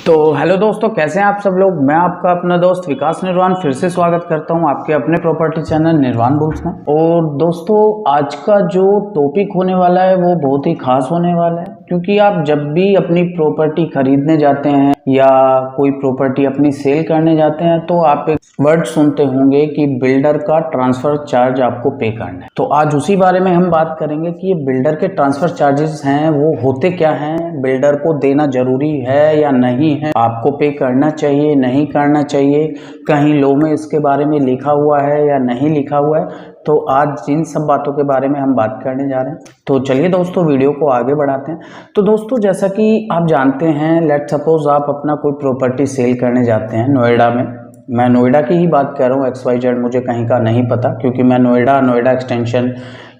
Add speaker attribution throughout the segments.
Speaker 1: तो हेलो दोस्तों, कैसे हैं आप सब लोग। मैं आपका अपना दोस्त विकास निर्वाण फिर से स्वागत करता हूं आपके अपने प्रॉपर्टी चैनल निर्वाण बुल्स में। और दोस्तों, आज का जो टॉपिक होने वाला है वो बहुत ही खास होने वाला है, क्योंकि आप जब भी अपनी प्रॉपर्टी खरीदने जाते हैं या कोई प्रॉपर्टी अपनी सेल करने जाते हैं तो आप एक वर्ड सुनते होंगे कि बिल्डर का ट्रांसफर चार्ज आपको पे करना है। तो आज उसी बारे में हम बात करेंगे कि ये बिल्डर के ट्रांसफर चार्जेस हैं वो होते क्या हैं, बिल्डर को देना जरूरी है या नहीं है, आपको पे करना चाहिए नहीं करना चाहिए, कहीं लॉ में इसके बारे में लिखा हुआ है या नहीं लिखा हुआ है। तो आज इन सब बातों के बारे में हम बात करने जा रहे हैं। तो चलिए दोस्तों, वीडियो को आगे बढ़ाते हैं। तो दोस्तों, जैसा कि आप जानते हैं, लेट सपोज आप अपना कोई प्रॉपर्टी सेल करने जाते हैं नोएडा में। मैं नोएडा की ही बात कर रहा हूँ, XYZ मुझे कहीं का नहीं पता, क्योंकि मैं नोएडा एक्सटेंशन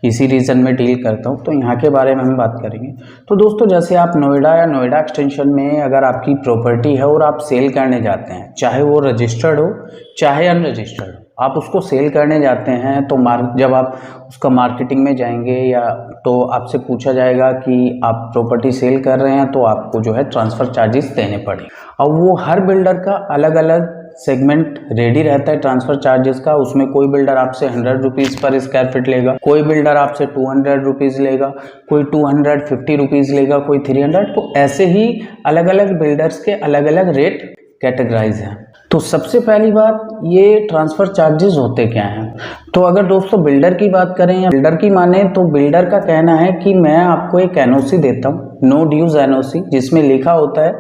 Speaker 1: इसी रीजन में डील करता हूँ, तो यहाँ के बारे में हम बात करेंगे। तो दोस्तों, जैसे आप नोएडा या नोएडा एक्सटेंशन में अगर आपकी प्रॉपर्टी है और आप सेल करने जाते हैं, चाहे वो रजिस्टर्ड हो चाहे अनरजिस्टर्ड हो, आप उसको सेल करने जाते हैं तो जब आप उसका मार्केटिंग में जाएंगे या तो आपसे पूछा जाएगा कि आप प्रॉपर्टी सेल कर रहे हैं तो आपको जो है ट्रांसफ़र चार्जेस देने पड़े। अब वो हर बिल्डर का अलग अलग सेगमेंट रेडी रहता है ट्रांसफर चार्जेस का। उसमें कोई बिल्डर आपसे 100 रुपीज़ पर स्क्वायर फीट लेगा, कोई बिल्डर आपसे 200 रुपीज़ लेगा, कोई 250 रुपीज़ लेगा, कोई 300। तो ऐसे ही अलग अलग बिल्डर्स के अलग अलग रेट कैटेगराइज हैं। तो सबसे पहली बात, ये ट्रांसफ़र चार्जेस होते क्या हैं। तो अगर दोस्तों बिल्डर की बात करें या बिल्डर की माने, तो बिल्डर का कहना है कि मैं आपको एक NOC देता हूँ, नो ड्यूज NOC, जिसमें लिखा होता है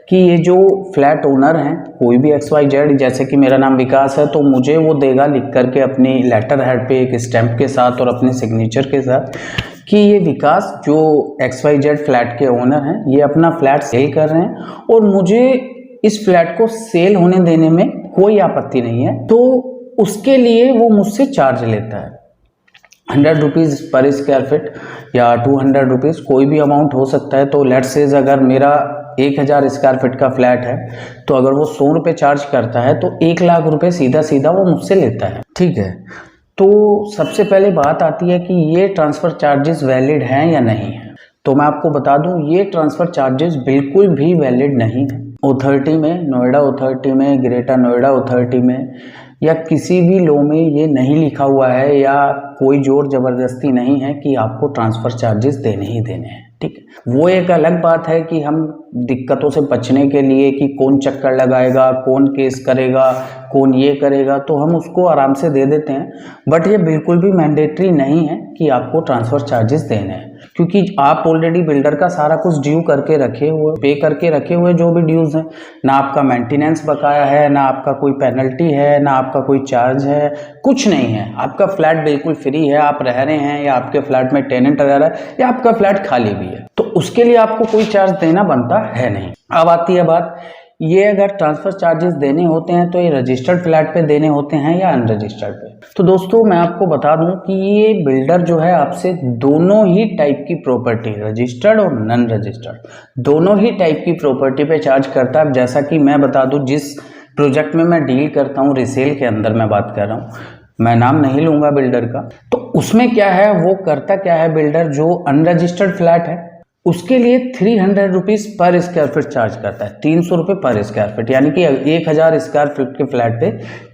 Speaker 1: कि ये जो फ्लैट ओनर हैं, कोई भी XYZ, जैसे कि मेरा नाम विकास है, तो मुझे वो देगा लिख करके अपनी लेटर हेड पे एक स्टैंप के साथ और अपने सिग्नेचर के साथ कि ये विकास जो XYZ फ्लैट के ओनर हैं, ये अपना फ्लैट सेल कर रहे हैं और मुझे इस फ्लैट को सेल होने देने में कोई आपत्ति नहीं है। तो उसके लिए वो मुझसे चार्ज लेता है 100 रुपीज़ पर स्क्वायर फीट या 200 रुपीज़, कोई भी अमाउंट हो सकता है। तो लेट्स से अगर मेरा 1000 स्क्वायर फीट का फ्लैट है तो अगर वो 100 रुपये चार्ज करता है तो 1 लाख रुपए सीधा सीधा वो मुझसे लेता है, ठीक है। तो सबसे पहले बात आती है कि ये ट्रांसफ़र चार्जेस वैलिड हैं या नहीं है। तो मैं आपको बता दूं, ये ट्रांसफ़र चार्जेस बिल्कुल भी वैलिड नहीं है। अथॉरिटी में, नोएडा अथॉरिटी में, ग्रेटर नोएडा अथॉरिटी में या किसी भी लॉ में ये नहीं लिखा हुआ है या कोई जोर ज़बरदस्ती नहीं है कि आपको ट्रांसफ़र चार्जेस देने ही देने हैं, ठीक है। वो एक अलग बात है कि हम दिक्कतों से बचने के लिए कि कौन चक्कर लगाएगा, कौन केस करेगा, कौन ये करेगा, तो हम उसको आराम से दे देते हैं। बट ये बिल्कुल भी मैंडेटरी नहीं है कि आपको ट्रांसफ़र चार्जेस देने हैं, क्योंकि आप ऑलरेडी बिल्डर का सारा कुछ ड्यू करके रखे हुए, पे करके रखे हुए जो भी ड्यूज़ हैं। ना आपका मेंटेनेंस बकाया है, ना आपका कोई पेनल्टी है, ना आपका कोई चार्ज है, कुछ नहीं है। आपका फ्लैट बिल्कुल फ्री है, आप रह रहे हैं या आपके फ्लैट में टेनेंट रह रहा है या आपका फ्लैट खाली भी है, तो उसके लिए आपको कोई चार्ज देना बनता है नहीं। अब आती है बात, ये अगर ट्रांसफ़र चार्जेस देने होते हैं तो ये रजिस्टर्ड फ्लैट पे देने होते हैं या अनरजिस्टर्ड पे। तो दोस्तों, मैं आपको बता दूं कि ये बिल्डर जो है आपसे दोनों ही टाइप की प्रॉपर्टी, रजिस्टर्ड और नॉन रजिस्टर्ड, दोनों ही टाइप की प्रॉपर्टी पे चार्ज करता है। जैसा कि मैं बता दूं, जिस प्रोजेक्ट में मैं डील करता हूँ, रिसेल के अंदर मैं बात कर रहा हूँ, मैं नाम नहीं लूँगा बिल्डर का, तो उसमें क्या है, वो करता क्या है बिल्डर, जो अनरजिस्टर्ड फ्लैट है उसके लिए 300 रुपीज़ पर स्क्वायर फीट चार्ज करता है, 300 रुपये पर स्क्वायर फीट, यानी कि 1000 स्क्वायर फीट के फ्लैट पे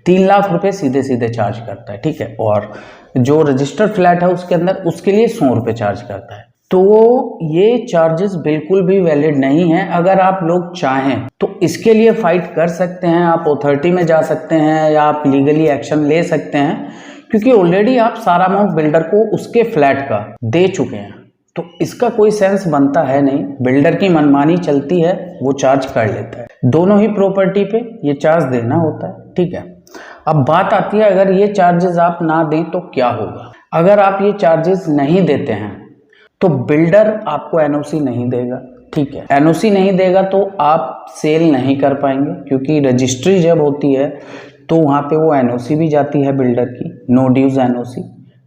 Speaker 1: 3 लाख रुपए सीधे सीधे चार्ज करता है, ठीक है। और जो रजिस्टर्ड फ्लैट है उसके अंदर उसके लिए 100 रुपये चार्ज करता है। तो ये चार्जेस बिल्कुल भी वैलिड नहीं है। अगर आप लोग चाहें तो इसके लिए फाइट कर सकते हैं, आप अथॉरिटी में जा सकते हैं या आप लीगली एक्शन ले सकते हैं, क्योंकि ऑलरेडी आप सारा अमाउंट बिल्डर को उसके फ्लैट का दे चुके हैं। तो इसका कोई सेंस बनता है नहीं, बिल्डर की मनमानी चलती है, वो चार्ज कर लेता है। दोनों ही प्रॉपर्टी पे ये चार्ज देना होता है, ठीक है। अब बात आती है, अगर ये चार्जेस आप ना दें तो क्या होगा। अगर आप ये चार्जेस नहीं देते हैं तो बिल्डर आपको NOC नहीं देगा, ठीक है। NOC नहीं देगा तो आप सेल नहीं कर पाएंगे, क्योंकि रजिस्ट्री जब होती है तो वहाँ पे वो NOC भी जाती है बिल्डर की, नो ड्यूज NOC,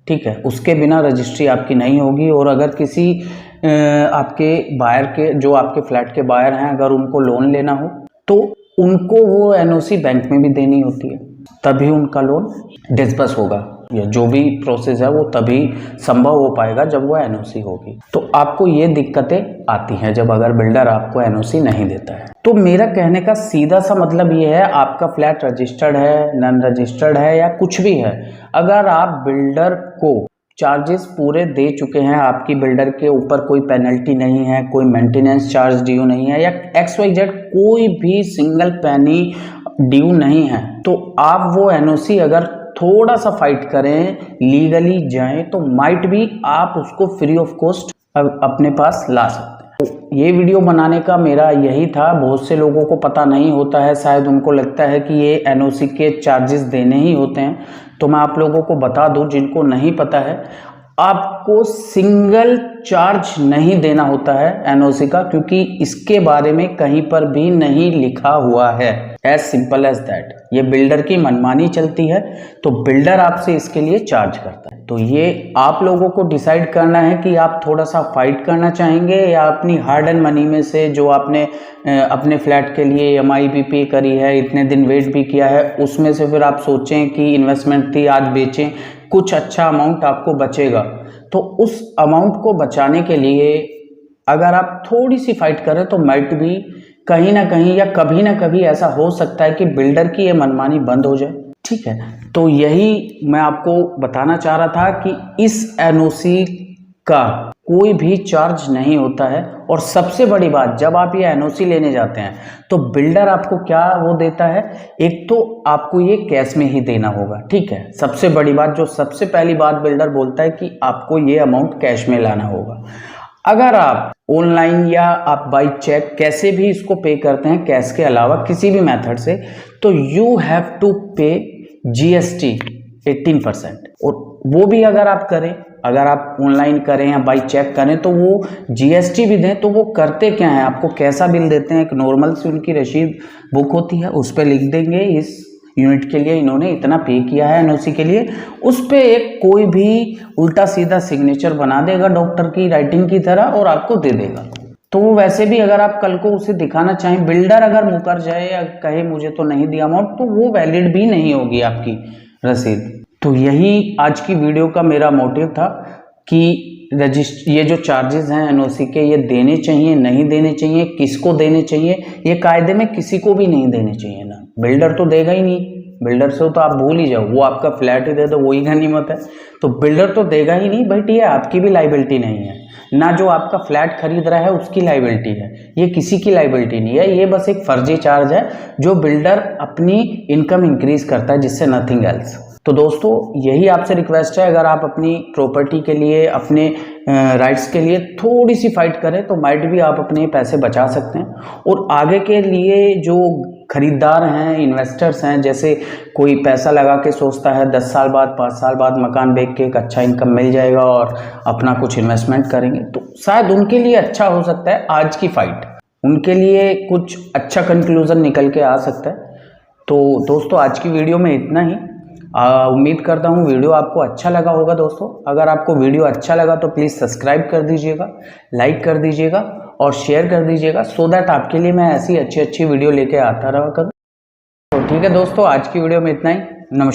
Speaker 1: ठीक है। उसके बिना रजिस्ट्री आपकी नहीं होगी। और अगर किसी आपके बायर के, जो आपके फ्लैट के बायर हैं, अगर उनको लोन लेना हो तो उनको वो NOC बैंक में भी देनी होती है, तभी उनका लोन डिस्बर्स होगा। या जो भी प्रोसेस है वो तभी संभव हो पाएगा जब वो एनओसी होगी। तो आपको ये दिक्कतें आती हैं जब अगर बिल्डर आपको एनओसी नहीं देता है। तो मेरा कहने का सीधा सा मतलब ये है, आपका फ्लैट रजिस्टर्ड है, नॉन रजिस्टर्ड है या कुछ भी है, अगर आप बिल्डर को चार्जेस पूरे दे चुके हैं, आपकी बिल्डर के ऊपर कोई पेनल्टी नहीं है, कोई मेंटेनेंस चार्ज ड्यू नहीं है या XYZ कोई भी सिंगल पैनी ड्यू नहीं है, तो आप वो एनओसी अगर थोड़ा सा फाइट करें, लीगली जाएं, तो माइट भी आप उसको फ्री ऑफ कॉस्ट अपने पास ला सकते हैं। तो ये वीडियो बनाने का मेरा यही था। बहुत से लोगों को पता नहीं होता है, शायद उनको लगता है कि ये एनओसी के चार्जेस देने ही होते हैं। तो मैं आप लोगों को बता दूं, जिनको नहीं पता है, आपको सिंगल चार्ज नहीं देना होता है एनओसी का, क्योंकि इसके बारे में कहीं पर भी नहीं लिखा हुआ है। As simple as that. ये बिल्डर की मनमानी चलती है, तो बिल्डर आपसे इसके लिए चार्ज करता है। तो ये आप लोगों को डिसाइड करना है कि आप थोड़ा सा फाइट करना चाहेंगे या अपनी हार्ड एंड मनी में से जो आपने अपने फ्लैट के लिए EMI भी पे करी है, इतने दिन वेट भी किया है, उसमें से फिर आप सोचें कि इन्वेस्टमेंट थी आज बेचें, कुछ अच्छा अमाउंट आपको बचेगा। तो उस अमाउंट को बचाने के लिए अगर आप थोड़ी सी फाइट करें तो माइट भी कहीं ना कहीं या कभी ना कभी ऐसा हो सकता है कि बिल्डर की ये मनमानी बंद हो जाए। ठीक है, तो यही मैं आपको बताना चाह रहा था कि इस एनओसी का कोई भी चार्ज नहीं होता है। और सबसे बड़ी बात, जब आप ये एनओसी लेने जाते हैं तो बिल्डर आपको क्या वो देता है, एक तो आपको ये कैश में ही देना होगा। ठीक है, सबसे बड़ी बात, जो सबसे पहली बात बिल्डर बोलता है कि आपको ये अमाउंट कैश में लाना होगा। अगर आप ऑनलाइन या आप बाई चेक कैसे भी इसको पे करते हैं, कैश के अलावा किसी भी मेथड से, तो यू हैव टू पे GST 18%। और वो भी अगर आप करें, अगर आप ऑनलाइन करें या बाई चेक करें, तो वो GST भी दें। तो वो करते क्या है, आपको कैसा बिल देते हैं, एक नॉर्मल सी उनकी रसीद बुक होती है, उस पर लिख देंगे इस यूनिट के लिए इन्होंने इतना पे किया है एनओसी के लिए। उस पे एक कोई भी उल्टा सीधा सिग्नेचर बना देगा डॉक्टर की राइटिंग की तरह और आपको दे देगा। तो वैसे भी अगर आप कल को उसे दिखाना चाहें, बिल्डर अगर मुकर जाए या कहे मुझे तो नहीं दिया अमाउंट, तो वो वैलिड भी नहीं होगी आपकी रसीद। तो यही आज की वीडियो का मेरा मोटिव था कि ये जो चार्जेस हैं एनओसी के, ये देने चाहिए नहीं देने चाहिए, किसको देने चाहिए, ये कायदे में किसी को भी नहीं देने चाहिए ना। बिल्डर तो देगा ही नहीं, बिल्डर से तो आप भूल ही जाओ, वो आपका फ्लैट ही दे दो वही गनीमत है। तो बिल्डर तो देगा ही नहीं, बट ये आपकी भी लाइबिलिटी नहीं है ना, जो आपका फ्लैट खरीद रहा है उसकी लाइबिलिटी है, ये किसी की लाइबिलिटी नहीं है। ये बस एक फर्जी चार्ज है जो बिल्डर अपनी इनकम इंक्रीज करता है, जिससे नथिंग एल्स। तो दोस्तों यही आपसे रिक्वेस्ट है, अगर आप अपनी प्रॉपर्टी के लिए, अपने राइट्स के लिए थोड़ी सी फाइट करें तो माइट भी आप अपने पैसे बचा सकते हैं। और आगे के लिए जो खरीदार हैं, इन्वेस्टर्स हैं, जैसे कोई पैसा लगा के सोचता है 10 साल बाद 5 साल बाद मकान बेच के एक अच्छा इनकम मिल जाएगा और अपना कुछ इन्वेस्टमेंट करेंगे, तो शायद उनके लिए अच्छा हो सकता है आज की फाइट, उनके लिए कुछ अच्छा कंक्लूजन निकल के आ सकता है। तो दोस्तों आज की वीडियो में इतना ही। उम्मीद करता हूँ वीडियो आपको अच्छा लगा होगा। दोस्तों अगर आपको वीडियो अच्छा लगा तो प्लीज़ सब्सक्राइब कर दीजिएगा, लाइक कर दीजिएगा और शेयर कर दीजिएगा, सो दैट आपके लिए मैं ऐसी अच्छी वीडियो लेके आता रहा करूँ। तो ठीक है दोस्तों, आज की वीडियो में इतना ही। नमस्कार।